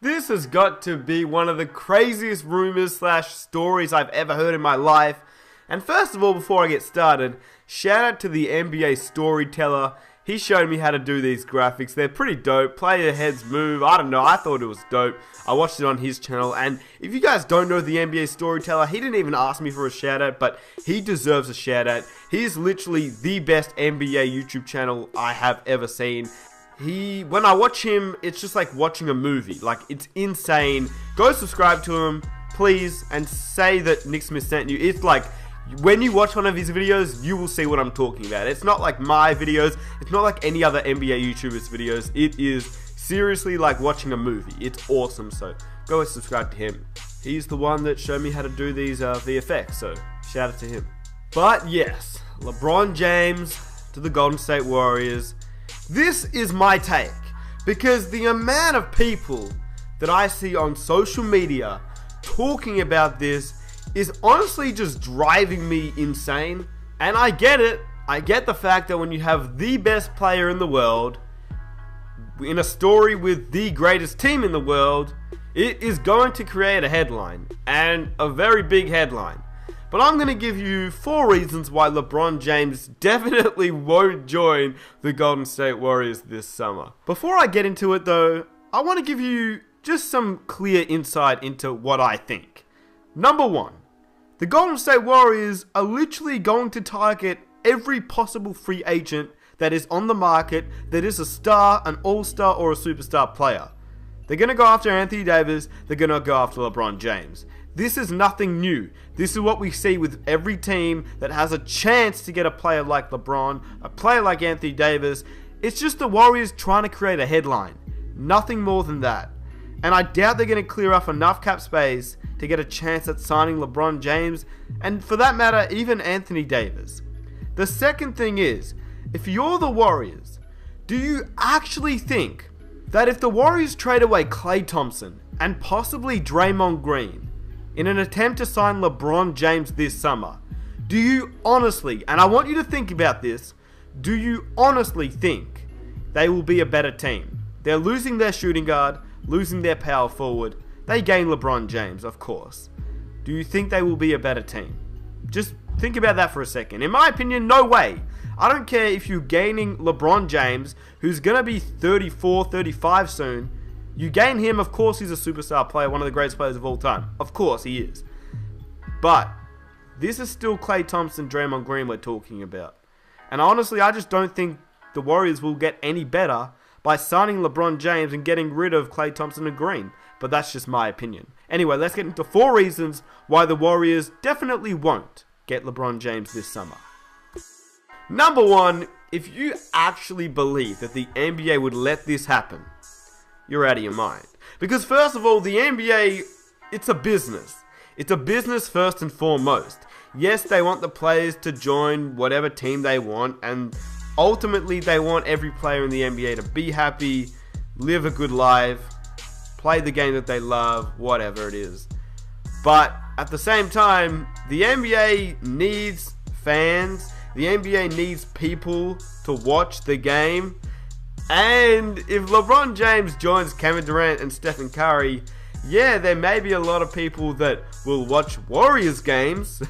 This has got to be one of the craziest rumors / stories I've ever heard in my life. And first of all, before I get started, shout out to the NBA storyteller. He showed me how to do these graphics. They're pretty dope. Player heads move. I don't know. I thought it was dope. I watched it on his channel. And if you guys don't know the NBA storyteller, he didn't even ask me for a shout out, but he deserves a shout out. He is literally the best NBA YouTube channel I have ever seen. When I watch him, it's just like watching a movie. Like, it's insane. Go subscribe to him, please, and say that Nick Smith sent you. It's like, when you watch one of his videos, you will see what I'm talking about. It's not like my videos. It's not like any other NBA YouTubers' videos. It is seriously like watching a movie. It's awesome, so go and subscribe to him. He's the one that showed me how to do these VFX, so shout out to him. But yes, LeBron James to the Golden State Warriors. This is my take, because the amount of people that I see on social media talking about this is honestly just driving me insane. And I get it. I get the fact that when you have the best player in the world in a story with the greatest team in the world, it is going to create a headline, and a very big headline. But I'm going to give you 4 reasons why LeBron James definitely won't join the Golden State Warriors this summer. Before I get into it though, I want to give you just some clear insight into what I think. Number 1, the Golden State Warriors are literally going to target every possible free agent that is on the market that is a star, an all-star, or a superstar player. They're going to go after Anthony Davis, they're going to go after LeBron James. This is nothing new. This is what we see with every team that has a chance to get a player like LeBron, a player like Anthony Davis. It's just the Warriors trying to create a headline. Nothing more than that. And I doubt they're going to clear off enough cap space to get a chance at signing LeBron James, and for that matter, even Anthony Davis. The second thing is, if you're the Warriors, do you actually think that if the Warriors trade away Klay Thompson and possibly Draymond Green in an attempt to sign LeBron James this summer, do you honestly, and I want you to think about this, do you honestly think they will be a better team? They're losing their shooting guard, losing their power forward. They gain LeBron James, of course. Do you think they will be a better team? Just think about that for a second. In my opinion, no way. I don't care if you're gaining LeBron James, who's going to be 34, 35 soon. You gain him, of course he's a superstar player, one of the greatest players of all time. Of course he is. But this is still Klay Thompson, Draymond Green we're talking about. And honestly, I just don't think the Warriors will get any better by signing LeBron James and getting rid of Klay Thompson and Green. But that's just my opinion. Anyway, let's get into 4 reasons why the Warriors definitely won't get LeBron James this summer. Number 1, if you actually believe that the NBA would let this happen, you're out of your mind. Because first of all, the NBA, it's a business. It's a business first and foremost. Yes, they want the players to join whatever team they want, and ultimately they want every player in the NBA to be happy, live a good life, play the game that they love, whatever it is. But at the same time, the NBA needs fans. The NBA needs people to watch the game. And if LeBron James joins Kevin Durant and Stephen Curry, yeah, there may be a lot of people that will watch Warriors games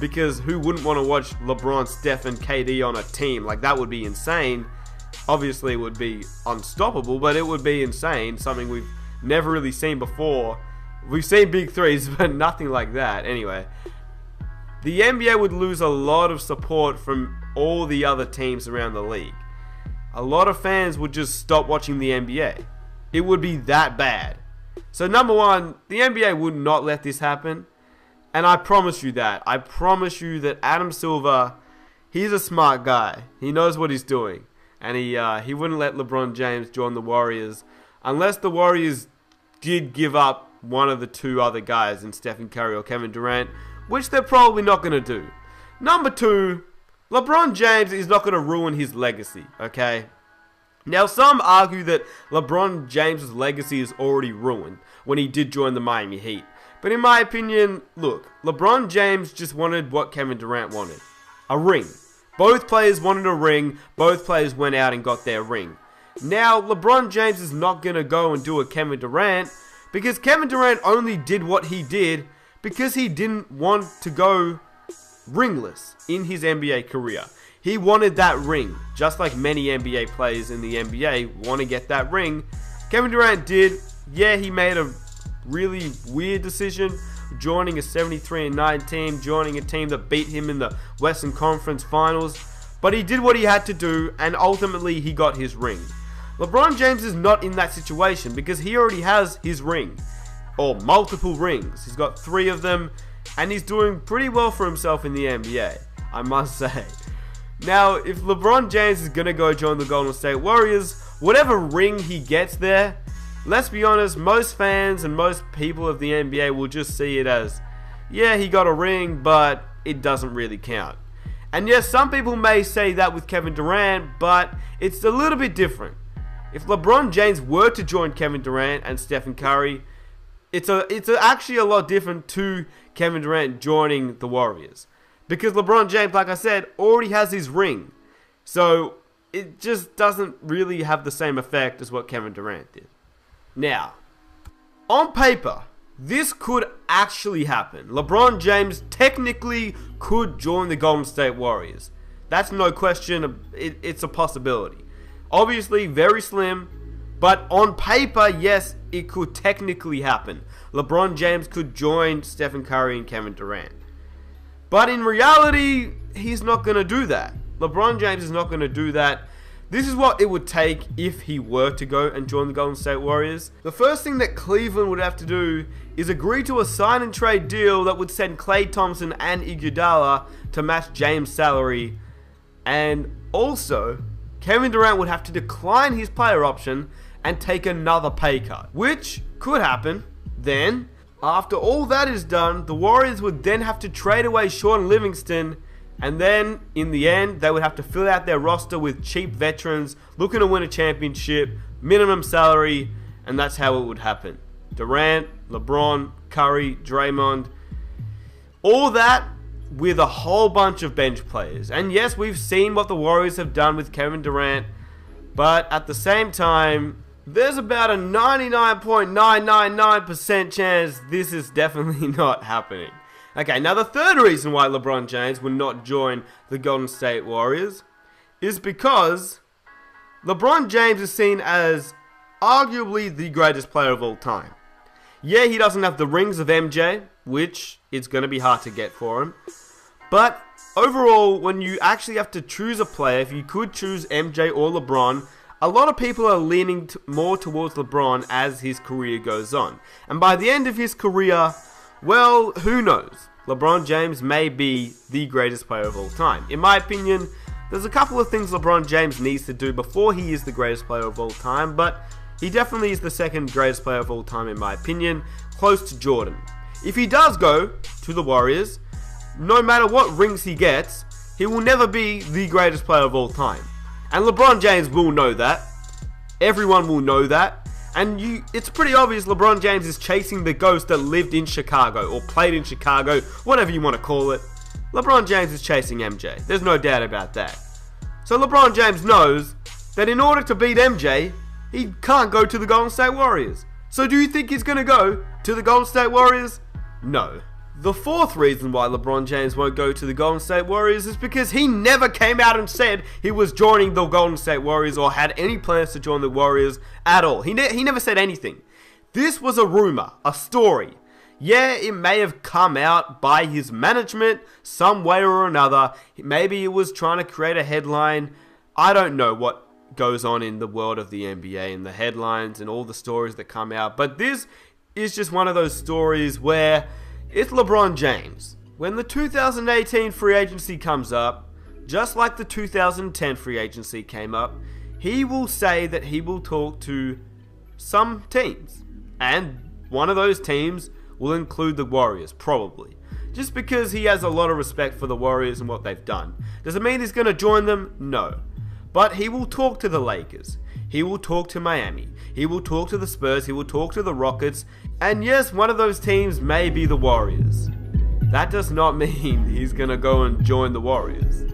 because who wouldn't want to watch LeBron, Steph, and KD on a team? Like, that would be insane. Obviously, it would be unstoppable, but it would be insane. Something we've never really seen before. We've seen big threes, but nothing like that. Anyway, the NBA would lose a lot of support from all the other teams around the league. A lot of fans would just stop watching the NBA. It would be that bad. So number 1, the NBA would not let this happen. And I promise you that. I promise you that Adam Silver, he's a smart guy. He knows what he's doing. And he wouldn't let LeBron James join the Warriors unless the Warriors did give up one of the 2 other guys in Stephen Curry or Kevin Durant, which they're probably not going to do. Number 2, LeBron James is not going to ruin his legacy, okay? Now, some argue that LeBron James' legacy is already ruined when he did join the Miami Heat. But in my opinion, look, LeBron James just wanted what Kevin Durant wanted. A ring. Both players wanted a ring. Both players went out and got their ring. Now, LeBron James is not going to go and do a Kevin Durant Because Kevin Durant only did what he did because he didn't want to go ringless in his NBA career. He wanted that ring, just like many NBA players in the NBA want to get that ring. Kevin Durant did. Yeah, he made a really weird decision, joining a 73-9 team, joining a team that beat him in the Western Conference Finals. But he did what he had to do, and ultimately he got his ring. LeBron James is not in that situation because he already has his ring, or multiple rings. He's got 3 of them, and he's doing pretty well for himself in the NBA, I must say. Now, if LeBron James is going to go join the Golden State Warriors, whatever ring he gets there, let's be honest, most fans and most people of the NBA will just see it as, yeah, he got a ring, but it doesn't really count. And yes, some people may say that with Kevin Durant, but it's a little bit different. If LeBron James were to join Kevin Durant and Stephen Curry, it's actually a lot different to Kevin Durant joining the Warriors. Because LeBron James, like I said, already has his ring. So it just doesn't really have the same effect as what Kevin Durant did. Now, on paper, this could actually happen. LeBron James technically could join the Golden State Warriors. That's no question. It's a possibility. Obviously, very slim. But on paper, yes, it could technically happen. LeBron James could join Stephen Curry and Kevin Durant. But in reality, he's not going to do that. LeBron James is not going to do that. This is what it would take if he were to go and join the Golden State Warriors. The first thing that Cleveland would have to do is agree to a sign and trade deal that would send Klay Thompson and Iguodala to match James' salary. And also, Kevin Durant would have to decline his player option and take another pay cut, which could happen. Then, after all that is done, the Warriors would then have to trade away Shaun Livingston, and then, in the end, they would have to fill out their roster with cheap veterans looking to win a championship, minimum salary, and that's how it would happen. Durant, LeBron, Curry, Draymond, all that with a whole bunch of bench players. And yes, we've seen what the Warriors have done with Kevin Durant, but at the same time, there's about a 99.999% chance this is definitely not happening. Okay, now the third reason why LeBron James would not join the Golden State Warriors is because LeBron James is seen as arguably the greatest player of all time. Yeah, he doesn't have the rings of MJ, which is going to be hard to get for him. But overall, when you actually have to choose a player, if you could choose MJ or LeBron, a lot of people are leaning more towards LeBron as his career goes on. And by the end of his career, well, who knows? LeBron James may be the greatest player of all time. In my opinion, there's a couple of things LeBron James needs to do before he is the greatest player of all time, but he definitely is the second greatest player of all time in my opinion, close to Jordan. If he does go to the Warriors, no matter what rings he gets, he will never be the greatest player of all time. And LeBron James will know that. Everyone will know that. And it's pretty obvious LeBron James is chasing the ghost that lived in Chicago, or played in Chicago, whatever you want to call it. LeBron James is chasing MJ. There's no doubt about that. So LeBron James knows that in order to beat MJ, he can't go to the Golden State Warriors. So do you think he's going to go to the Golden State Warriors? No. The fourth reason why LeBron James won't go to the Golden State Warriors is because he never came out and said he was joining the Golden State Warriors or had any plans to join the Warriors at all. He never said anything. This was a rumor, a story. Yeah, it may have come out by his management some way or another. Maybe it was trying to create a headline. I don't know what goes on in the world of the NBA and the headlines and all the stories that come out. But this is just one of those stories where it's LeBron James. When the 2018 free agency comes up, just like the 2010 free agency came up, he will say that he will talk to some teams. And one of those teams will include the Warriors, probably. Just because he has a lot of respect for the Warriors and what they've done. Does it mean he's going to join them? No. But he will talk to the Lakers. He will talk to Miami. He will talk to the Spurs. He will talk to the Rockets. And yes, one of those teams may be the Warriors. That does not mean he's going to go and join the Warriors.